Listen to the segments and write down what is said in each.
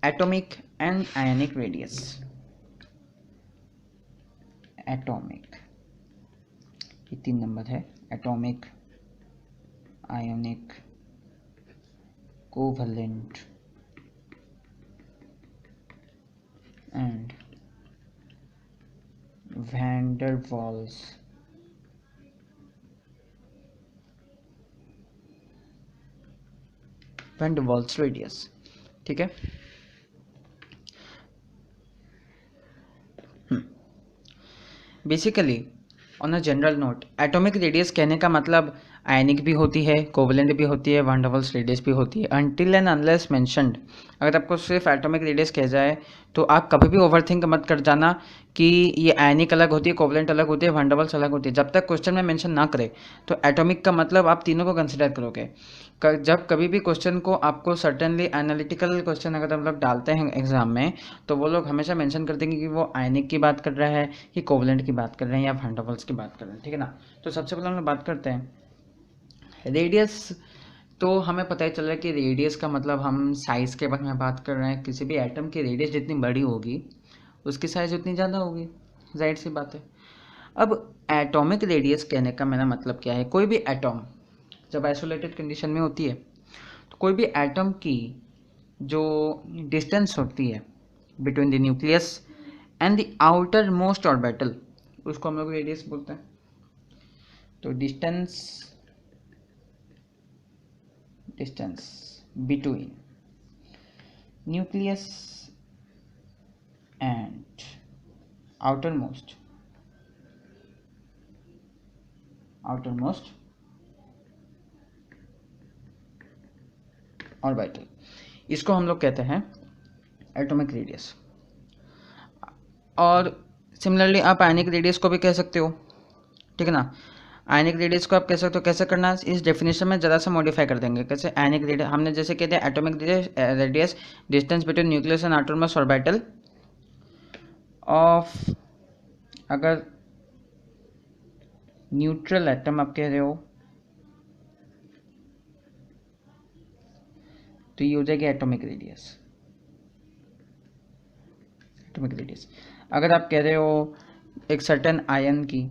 Atomic and ionic radius. Atomic, ये 3 number है, atomic, ionic, covalent and van der Waals radius. ठीक है, basically on a general note, atomic radius कहने का मतलब आयनिक भी होती है, कोवलेंट भी होती है, वैन डर वाल्स रेडियस भी होती है। अनटिल एंड अनलेस मेंशन्ड, अगर आपको सिर्फ एटॉमिक रेडियस कह जाए तो आप कभी भी ओवरथिंक मत कर जाना कि ये आयनिक अलग होती है, कोवलेंट अलग होती है, वैन डर वाल्स अलग होती है। जब तक क्वेश्चन में मेंशन ना करे तो एटॉमिक का मतलब आप तीनों को कंसिडर करोगे। जब कभी भी क्वेश्चन को आपको सर्टेनली एनालिटिकल क्वेश्चन अगर हम लोग डालते हैं एग्जाम में, तो वो लोग हमेशा मेंशन कर देंगे कि वो आयनिक की बात कर रहा है, कि कोवलेंट की बात कर रहे हैं, या वैन डर वाल्स की बात कर रहे हैं। ठीक है ना। तो सबसे पहले हम लोग बात करते हैं रेडियस। तो हमें पता ही चल रहा है कि रेडियस का मतलब हम साइज़ के बारे में बात कर रहे हैं। किसी भी एटम की रेडियस जितनी बड़ी होगी उसकी साइज़ उतनी ज़्यादा होगी, जाहिर सी बात है। अब एटॉमिक रेडियस कहने का मेरा मतलब क्या है, कोई भी एटॉम जब आइसोलेटेड कंडीशन में होती है तो कोई भी एटम की जो डिस्टेंस होती है between the nucleus and the outer most orbital, उसको हम लोग रेडियस बोलते हैं। तो distance between nucleus and outermost orbital, इसको हम लोग कहते हैं एटॉमिक रेडियस। और सिमिलरली आप आयनिक रेडियस को भी कह सकते हो। ठीक है ना। आयनिक रेडियस को आप कह सकते हो, कैसे करना, इस डेफिनेशन में ज़रा सा मॉडिफाई कर देंगे। कैसे, आयनिक रेडियस हमने जैसे कहते हैं atomic radius distance between nucleus and outermost orbital of, अगर न्यूट्रल एटम आप कह रहे हो तो ये हो जाएगी एटॉमिक रेडियस। एटॉमिक रेडियस अगर आप कह रहे हो एक सर्टेन आयन की,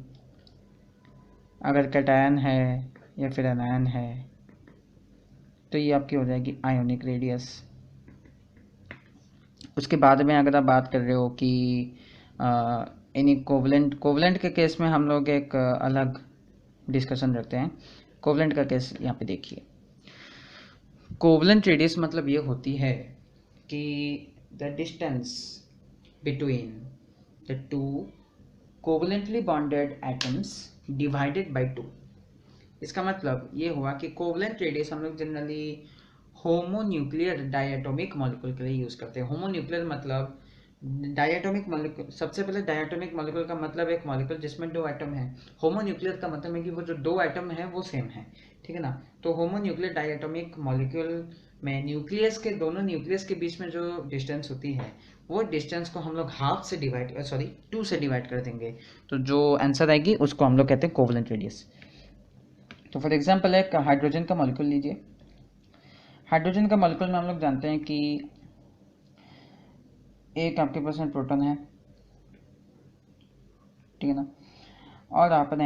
अगर कैटायन है या फिर एनायन है, तो ये आपकी हो जाएगी आयोनिक रेडियस। उसके बाद में अगर आप बात कर रहे हो कि इन्हीं कोवलेंट के केस में हम लोग एक अलग डिस्कशन रखते हैं। कोवलेंट का केस यहाँ पे देखिए। कोवलेंट रेडियस मतलब ये होती है कि the distance between the two covalently bonded atoms divided by 2। इसका मतलब ये हुआ कि कोवलेंट रेडियस हम लोग जनरली होमोन्यूक्लियर डायटोमिक मॉलिक्यूल के लिए यूज करते हैं। होमोन्यूक्लियर मतलब डायटोमिक मॉलिक्यूल, सबसे पहले डायटोमिक मॉलिक्यूल का मतलब एक मॉलिक्यूल जिसमें 2 एटम है। होमोन्यूक्लियर का मतलब है कि वो जो 2 एटम है वो सेम है। ठीक है ना। तो होमोन्यूक्लियर डायटोमिक मॉलिक्यूल में न्यूक्लियस के, दोनों न्यूक्लियस के बीच में जो डिस्टेंस होती है वो डिस्टेंस को हम लोग हाफ से डिवाइड, सॉरी 2 से डिवाइड कर देंगे। तो जो आंसर आएगी उसको हम लोग कहते हैं कोवलेंट रेडियस। तो फॉर एग्जांपल एक हाइड्रोजन का मॉलिक्यूल लीजिए। हाइड्रोजन का मॉलिक्यूल में हम लोग जानते हैं कि एक आपके पास में प्रोटॉन है, ठीक है ना, और आपने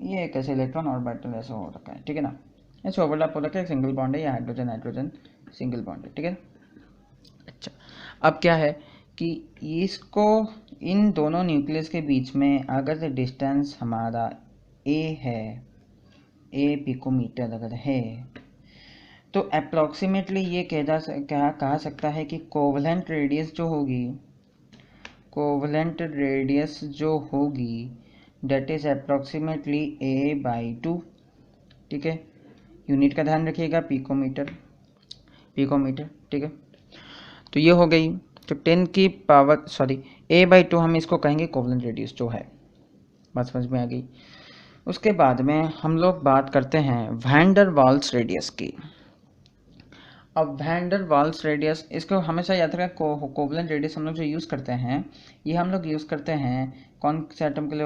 ये एक ऐसे इलेक्ट्रॉन ऑर्बिटल ऐसा हो रखा है, ठीक है ना, ऐसे ओवरलैप हो रखा है, सिंगल बॉन्ड है, या हाइड्रोजन हाइड्रोजन सिंगल बॉन्ड है, ठीक है। अच्छा, अब क्या है कि इसको, इन दोनों न्यूक्लियस के बीच में अगर डिस्टेंस हमारा ए है, ए पिकोमीटर अगर है, तो अप्रॉक्सीमेटली ये कहा सकता है कि कोवलेंट रेडियस जो होगी, कोवलेंट रेडियस जो होगी डेट इज अप्रॉक्सीमेटली A/2। ठीक है, यूनिट का ध्यान रखिएगा, पिकोमीटर, ठीक है। तो ये हो गई, तो 10 की पावर, सॉरी A/2 हम इसको कहेंगे कोवलेंट रेडियस जो है, बात समझ में आ गई। उसके बाद में हम लोग बात करते हैं वैन डर वाल्स रेडियस की। अब वैन डर वाल्स रेडियस, इसको हमेशा याद रखें, कोवलेंट रेडियस हम लोग जो यूज़ करते हैं, ये हम लोग यूज़ करते हैं कौन से एटम के लिए,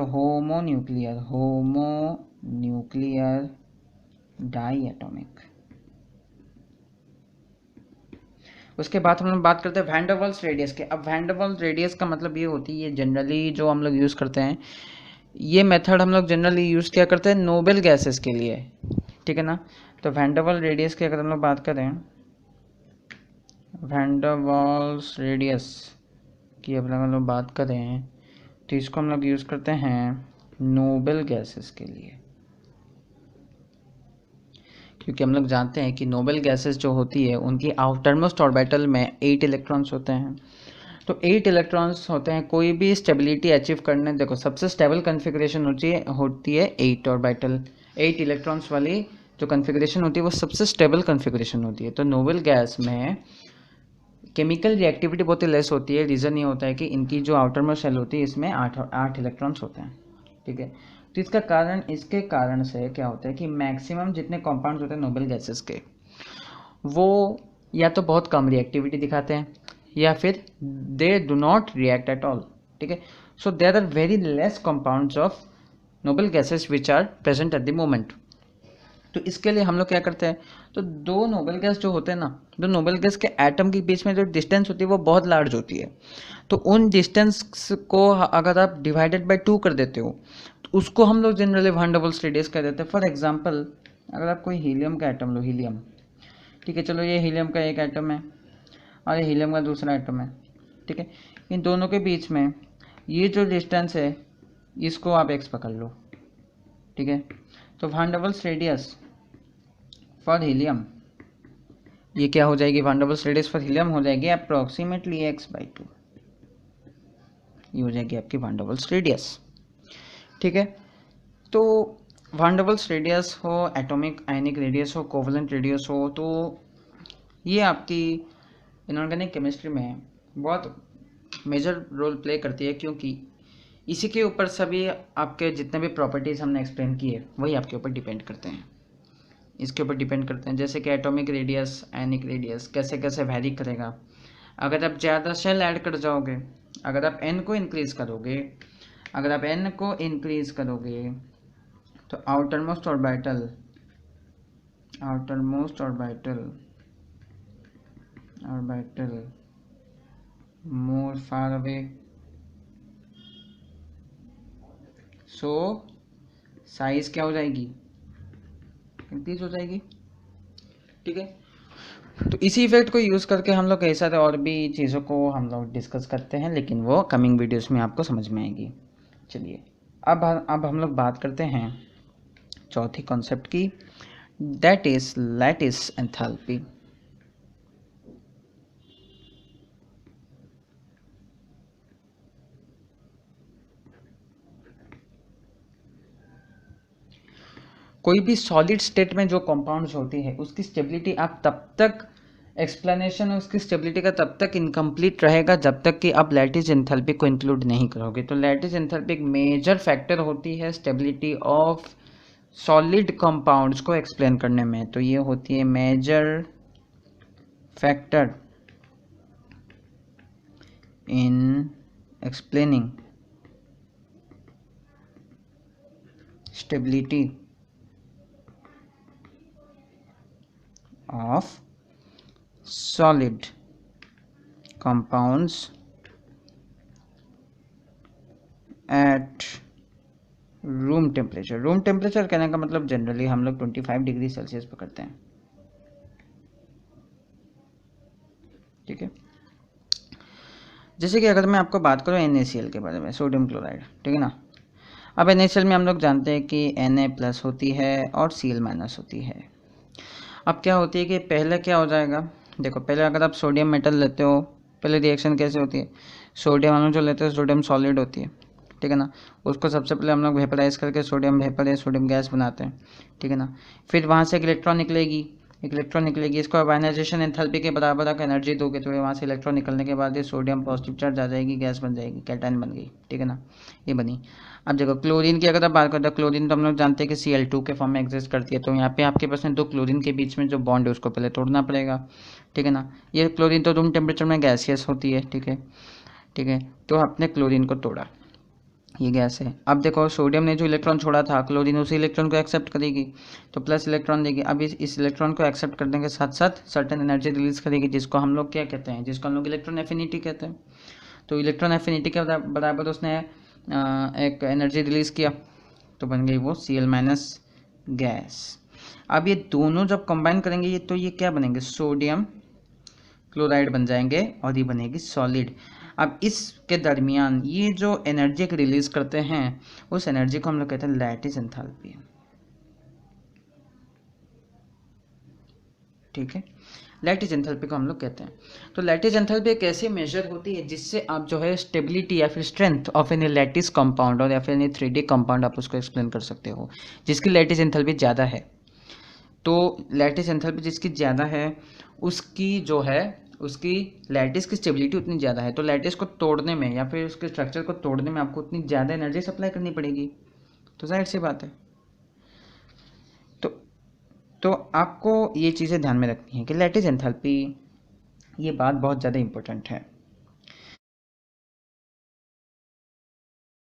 होमोन्यूक्लियर डाई एटॉमिक, उसके बाद हम लोग बात करते हैं वैन डर वाल्स रेडियस के। अब वैन डर वाल्स रेडियस का मतलब ये होती है, जनरली जो हम लोग यूज़ करते हैं, ये मेथड हम लोग जनरली यूज़ क्या करते हैं नोबल गैसेस के लिए, ठीक है ना। तो वैन डर वाल्स रेडियस की अगर हम लोग बात करें, वैन डर वाल्स रेडियस की अगर हम लोग बात करें, तो इसको हम लोग यूज़ करते हैं नोबल गैसेस के लिए, क्योंकि हम लोग जानते हैं कि नोबल गैसेस जो होती है उनकी आउटरमोस्ट ऑर्बिटल में 8 इलेक्ट्रॉन्स होते हैं। तो 8 इलेक्ट्रॉन्स होते हैं, कोई भी स्टेबिलिटी अचीव करने, देखो सबसे स्टेबल कन्फिग्रेशन होती है 8 ऑर्बिटल, 8 इलेक्ट्रॉन्स वाली जो कन्फिग्रेशन होती है वो सबसे स्टेबल कन्फिग्रेशन होती है। तो नोबल गैस में केमिकल रिएक्टिविटी बहुत ही लेस होती है। रीज़न ये होता है कि इनकी जो आउटर मोस्ट शेल होती है इसमें 8 इलेक्ट्रॉन्स होते हैं, ठीक है। तो इसके कारण से क्या होता है कि मैक्सिमम जितने कॉम्पाउंड्स होते हैं नोबल गैसेस के, वो या तो बहुत कम रिएक्टिविटी दिखाते हैं या फिर they do not react at all, ठीक है। So there are very less compounds of noble gases which are present at the moment. तो इसके लिए हम लोग क्या करते हैं, तो दो नोबल गैस जो होते हैं ना, दो नोबल गैस के एटम के बीच में जो डिस्टेंस होती है वो बहुत लार्ज होती है। तो उन डिस्टेंस को अगर आप डिवाइडेड बाय 2 कर देते हो तो उसको हम लोग generally van der Waals radius कह देते हैं। फॉर एग्जांपल अगर आप कोई हीलियम का एटम लो, हीलियम, ठीक है, चलो ये हीलियम का एक एटम है और ये हीलियम का दूसरा एटम है, ठीक है। इन दोनों के बीच में ये जो डिस्टेंस है इसको आप x पकड़ लो, ठीक है। तो van der Waals radius for helium, ये क्या हो जाएगी, van der Waals radius for helium हो जाएगी अप्रोक्सीमेटली x/2, ये हो जाएगी आपकी वैन डर वाल्स रेडियस, ठीक है। तो वैन डर वाल्स रेडियस हो, एटॉमिक आयनिक रेडियस हो, कोवलेंट रेडियस हो, तो ये आपकी इनऑर्गेनिक केमिस्ट्री में बहुत मेजर रोल प्ले करती है, क्योंकि इसी के ऊपर सभी आपके जितने भी प्रॉपर्टीज़ हमने एक्सप्लेन किए वही आपके ऊपर डिपेंड करते हैं, इसके ऊपर डिपेंड करते हैं। जैसे कि एटॉमिक रेडियस, आयनिक रेडियस कैसे कैसे वैरी करेगा। अगर आप ज़्यादा शेल ऐड कर जाओगे, अगर आप n को इंक्रीज़ करोगे, तो आउटरमोस्ट ऑर्बिटल मोर फार अवे, सो साइज क्या हो जाएगी, इंक्रीज हो जाएगी, ठीक है। तो इसी इफेक्ट को यूज़ करके हम लोग कई सारे और भी चीज़ों को हम लोग डिस्कस करते हैं, लेकिन वो कमिंग वीडियोस में आपको समझ में आएगी। चलिए अब हम लोग बात करते हैं चौथी कॉन्सेप्ट की, दैट इज लैटिस एंथैल्पी। कोई भी सॉलिड स्टेट में जो कंपाउंड्स होती है उसकी स्टेबिलिटी आप तब तक एक्सप्लेनेशन उसकी स्टेबिलिटी का तब तक इनकम्प्लीट रहेगा जब तक कि आप लैटिस एंथैल्पी को इंक्लूड नहीं करोगे। तो लैटिस एंथैल्पी एक मेजर फैक्टर होती है स्टेबिलिटी ऑफ सॉलिड कंपाउंड्स को एक्सप्लेन करने में। तो ये होती है major factor in explaining stability of solid compounds at room temperature. Room temperature कहने का मतलब जनरली हम लोग 25 डिग्री सेल्सियस पकड़ते हैं, ठीक है। जैसे कि अगर मैं आपको बात करूँ NaCl के बारे में, सोडियम क्लोराइड, ठीक है ना। अब NaCl में हम लोग जानते हैं कि Na+ होती है और Cl- होती है। अब क्या होती है कि पहले क्या हो जाएगा, देखो पहले अगर आप सोडियम मेटल लेते हो, पहले रिएक्शन कैसे होती है, सोडियम अणु जो लेते हैं सोडियम सॉलिड होती है, ठीक है ना। उसको सबसे पहले हम लोग वेपराइज करके सोडियम वेपर या सोडियम गैस बनाते हैं, ठीक है ना। फिर वहाँ से एक इलेक्ट्रॉन निकलेगी, इसको अब आयनाइजेशन एंथैल्पी के बराबर आप एनर्जी दोगे तो वहाँ से इलेक्ट्रॉन निकलने के बाद ये सोडियम पॉजिटिव चार्ज आ जाएगी, गैस बन जाएगी, कैटायन बन गई, ठीक है ना, ये बनी। अब देखो क्लोरीन की अगर आप बात करते हैं, क्लोरीन तो हम लोग जानते हैं कि Cl2 के फॉर्म में एग्जिस्ट करती है। तो यहाँ पे आपके पास में दो क्लोरीन के बीच में जो बॉन्ड है उसको पहले तोड़ना पड़ेगा, ठीक है ना। ये क्लोरीन तो रूम टेम्परेचर में गैसियस होती है, ठीक है। तो आपने क्लोरीन को तोड़ा, ये गैस है। अब देखो सोडियम ने जो इलेक्ट्रॉन छोड़ा था, क्लोरीन उसी इलेक्ट्रॉन को एक्सेप्ट करेगी तो प्लस इलेक्ट्रॉन देगी। अब इस इलेक्ट्रॉन को एक्सेप्ट करने के साथ साथ सर्टेन एनर्जी रिलीज करेगी, जिसको हम लोग क्या कहते हैं, जिसको हम लोग इलेक्ट्रॉन एफिनिटी कहते हैं। तो इलेक्ट्रॉन एफिनिटी के बराबर उसने एक एनर्जी रिलीज़ किया, तो बन गई वो Cl- गैस। अब ये दोनों जब कंबाइन करेंगे ये, तो ये क्या बनेंगे, सोडियम क्लोराइड बन जाएंगे और ये बनेगी सॉलिड। अब इसके दरमियान ये जो एनर्जी को रिलीज करते हैं, उस एनर्जी को हम लोग कहते हैं लैटिस एंथैल्पी। ठीक है, लैटिस एंथैल्पी को हम लोग कहते हैं। तो लैटिस एंथैल्पी एक ऐसी मेजर होती है जिससे आप जो है स्टेबिलिटी या फिर strength of any lattice compound और या फिर एनी 3D कंपाउंड आप उसको एक्सप्लेन कर सकते हो, जिसकी लैटिस एंथैल्पी ज़्यादा है। तो लैटिस एंथैल्पी जिसकी ज़्यादा है उसकी जो है उसकी लैटिस की स्टेबिलिटी उतनी ज़्यादा है, तो लैटिस को तोड़ने में या फिर उसके स्ट्रक्चर को तोड़ने में आपको उतनी ज़्यादा एनर्जी सप्लाई करनी पड़ेगी। तो जाहिर सी बात है। तो तो आपको ये चीज़ें ध्यान में रखनी है कि लैटिस एंथैल्पी, ये बात बहुत ज़्यादा इंपॉर्टेंट है।